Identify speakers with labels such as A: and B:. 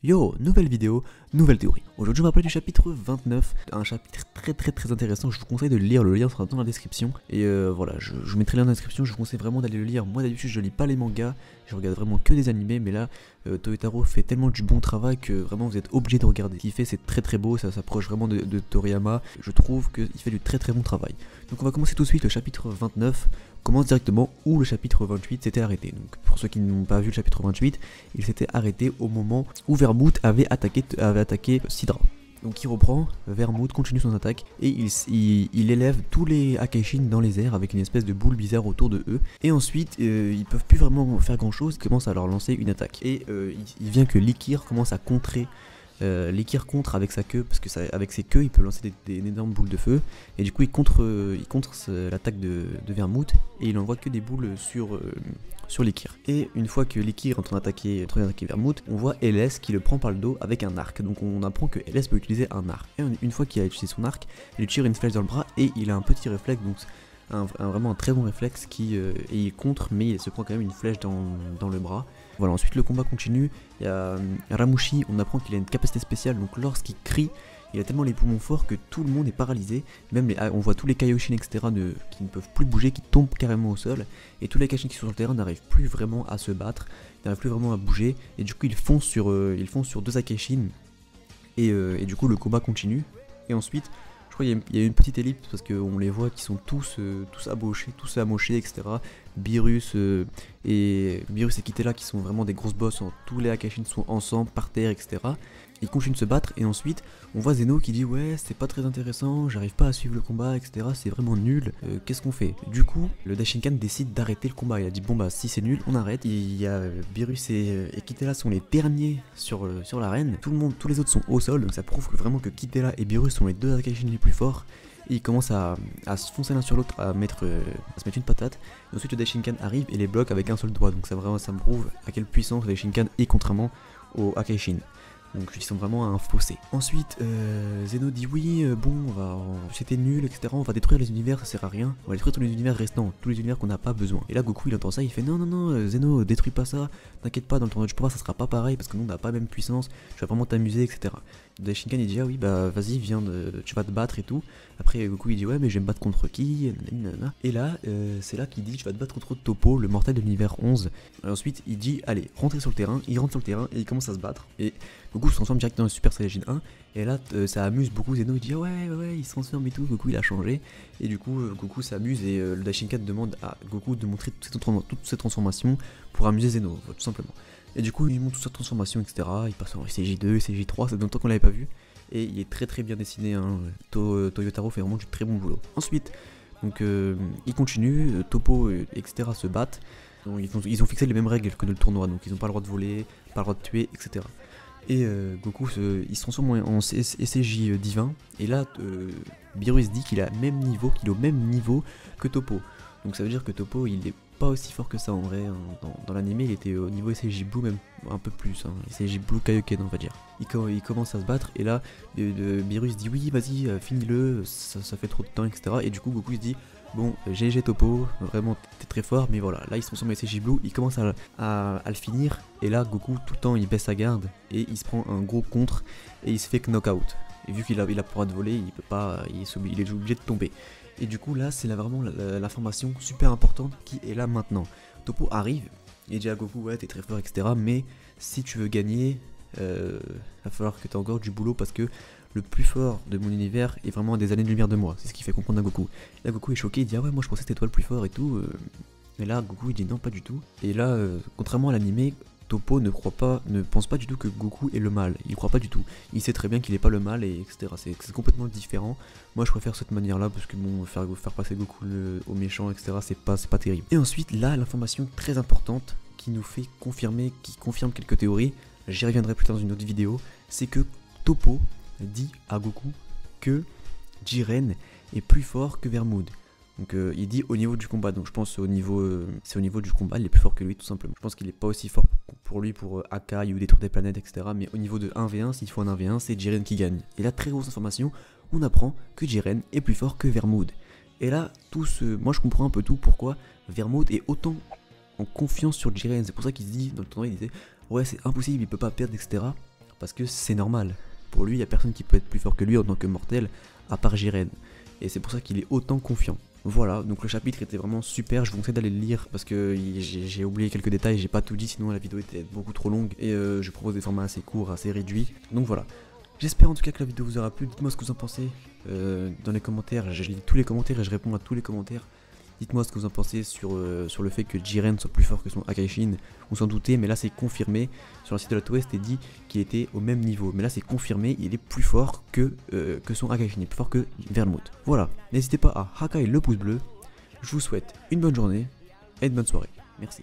A: Yo, nouvelle vidéo, nouvelle théorie. Aujourd'hui on va parler du chapitre 29, un chapitre très intéressant. Je vous conseille de le lire, le lien sera dans la description. Et voilà, je mettrai le lien dans la description, je vous conseille vraiment d'aller le lire. Moi d'habitude je lis pas les mangas, je regarde vraiment que des animés. Mais là, Toyotaro fait tellement du bon travail que vraiment vous êtes obligé de regarder. Ce qu'il fait c'est très beau, ça s'approche vraiment de Toriyama. Je trouve qu'il fait du très bon travail. Donc on va commencer tout de suite le chapitre 29. On commence directement où le chapitre 28 s'était arrêté. Donc pour ceux qui n'ont pas vu le chapitre 28, il s'était arrêté au moment où Vermouth avait attaqué Sidra. Donc il reprend, Vermouth continue son attaque et il élève tous les Akashin dans les airs avec une espèce de boule bizarre autour de eux. Et ensuite ils peuvent plus vraiment faire grand chose, il commence à leur lancer une attaque. Et il vient que Likir commence à contrer. Likir contre avec sa queue, parce que avec ses queues il peut lancer des énormes boules de feu. Et du coup il contre l'attaque de Vermouth et il envoie que des boules sur Likir. Et une fois que Likir est en train d'attaquer Vermouth, on voit LS qui le prend par le dos avec un arc. Donc on apprend que LS peut utiliser un arc. Et une fois qu'il a utilisé son arc, il lui tire une flèche dans le bras et il a un petit réflexe, donc vraiment un très bon réflexe et il contre, mais il se prend quand même une flèche dans le bras. Voilà, ensuite le combat continue, il y a Ramushi, on apprend qu'il a une capacité spéciale, donc lorsqu'il crie, il a tellement les poumons forts que tout le monde est paralysé, même on voit tous les Kaioshin etc. qui ne peuvent plus bouger, qui tombent carrément au sol, et tous les Akashin qui sont sur le terrain n'arrivent plus vraiment à se battre, n'arrivent plus vraiment à bouger, et du coup ils foncent sur deux Akashin, et du coup le combat continue, et ensuite je crois qu'il y a une petite ellipse parce qu'on les voit qui sont tous amochés, etc. Beerus et Kitela qui sont vraiment des grosses boss, tous les Akashin sont ensemble, par terre, etc. Ils continuent de se battre et ensuite on voit Zeno qui dit ouais c'est pas très intéressant, j'arrive pas à suivre le combat, etc. C'est vraiment nul, qu'est-ce qu'on fait? Du coup le Daishinkan décide d'arrêter le combat, il a dit bon bah si c'est nul on arrête. Il y a Beerus et Kitela sont les derniers sur l'arène, tous les autres sont au sol, donc ça prouve vraiment que Kitela et Beerus sont les deux Akashin les plus forts. Et ils commencent à se foncer l'un sur l'autre, à se mettre une patate. Et ensuite le Daishinkan arrive et les bloque avec un seul doigt. Donc ça me prouve à quelle puissance le Daishinkan est contrairement aux Akashin. Donc ils sont vraiment à un fossé. Ensuite Zeno dit oui bon c'était nul etc. On va détruire les univers, ça sert à rien. On va détruire tous les univers restants, tous les univers qu'on n'a pas besoin. Et là Goku il entend ça, il fait non Zeno détruis pas ça, t'inquiète pas dans le tournoi du pouvoir ça sera pas pareil parce que nous on n'a pas la même puissance, tu vas vraiment t'amuser etc. Daishinkan il dit ah oui bah vas-y viens tu vas te battre et tout. Après Goku il dit ouais mais je vais me battre contre qui. Et là c'est là qu'il dit tu vas te battre contre Toppo, le mortel de l'univers 11. Et ensuite il dit allez rentrez sur le terrain, il rentre sur le terrain et il commence à se battre. Et Goku se transforme directement dans le Super Saiyajin 1 et là ça amuse beaucoup Zeno, il dit ouais il se transforme et tout, Goku il a changé et du coup Goku s'amuse et le Daishinkan demande à Goku de montrer toutes ces transformations pour amuser Zeno tout simplement. Et du coup il montre toute sa transformation etc, il passe en CJ2, CJ3, ça fait longtemps qu'on l'avait pas vu et il est très bien dessiné hein. Toyotaro fait vraiment du très bon boulot. Ensuite donc il continue, Toppo etc se battent. Donc, ils ont fixé les mêmes règles que dans le tournoi, donc ils n'ont pas le droit de voler, pas le droit de tuer, etc. Et Goku il se transforme en SCJ divin, et là Beerus dit qu'il est au même niveau que Toppo. Donc ça veut dire que Toppo il est pas aussi fort que ça en vrai, hein. Dans l'anime il était au niveau SCJ Blue même un peu plus, hein. SCJ Blue Kaioken on va dire. Il commence à se battre et là Beerus dit oui vas-y finis-le, ça fait trop de temps etc. Et du coup Goku se dit bon, GG Toppo, vraiment t'es très fort, mais voilà, là il se transforme en SCJ Blue, il commence à le finir, et là Goku tout le temps il baisse sa garde, et il se prend un gros contre, et il se fait knock-out. Et vu qu'il a le pouvoir de voler, il peut pas, il est obligé de tomber. Et du coup là c'est vraiment l'information super importante qui est là maintenant. Toppo arrive, et dit à Goku ouais t'es très fort etc, mais si tu veux gagner, va falloir que t'aies encore du boulot parce que le plus fort de mon univers est vraiment à des années-lumière de moi. C'est ce qui fait comprendre à Goku. Là Goku est choqué, il dit ah ouais moi je pensais que c'était toi le plus fort et tout. Et là Goku il dit non pas du tout. Et là contrairement à l'animé, Toppo ne pense pas du tout que Goku est le mal. Il croit pas du tout. Il sait très bien qu'il est pas le mal et etc. C'est complètement différent. Moi je préfère cette manière là parce que bon faire passer Goku au méchant etc. c'est pas terrible. Et ensuite là l'information très importante qui confirme quelques théories. J'y reviendrai plus tard dans une autre vidéo. C'est que Toppo dit à Goku que Jiren est plus fort que Vermouth. Donc il dit au niveau du combat, donc je pense c'est au niveau du combat il est plus fort que lui tout simplement. Je pense qu'il est pas aussi fort pour lui pour Akai ou détruire des planètes etc. Mais au niveau de 1v1, s'il faut un 1v1 c'est Jiren qui gagne. Et là très grosse information, on apprend que Jiren est plus fort que Vermouth. Et là moi je comprends un peu tout pourquoi Vermouth est autant en confiance sur Jiren. C'est pour ça qu'il se dit dans le tournoi il disait ouais c'est impossible il peut pas perdre etc. parce que c'est normal. Pour lui, il n'y a personne qui peut être plus fort que lui en tant que mortel, à part Jiren. Et c'est pour ça qu'il est autant confiant. Voilà, donc le chapitre était vraiment super, je vous conseille d'aller le lire parce que j'ai oublié quelques détails, j'ai pas tout dit, sinon la vidéo était beaucoup trop longue et je propose des formats assez courts, assez réduits. Donc voilà, j'espère en tout cas que la vidéo vous aura plu, dites-moi ce que vous en pensez dans les commentaires, je lis tous les commentaires et je réponds à tous les commentaires. Dites-moi ce que vous en pensez sur le fait que Jiren soit plus fort que son Akaishin, on s'en doutait, mais là c'est confirmé. Sur le site de la Toei, c'était dit qu'il était au même niveau, mais là c'est confirmé, il est plus fort que son Akaishin, il est plus fort que Vermouth. Voilà, n'hésitez pas à Hakai le pouce bleu, je vous souhaite une bonne journée et une bonne soirée. Merci.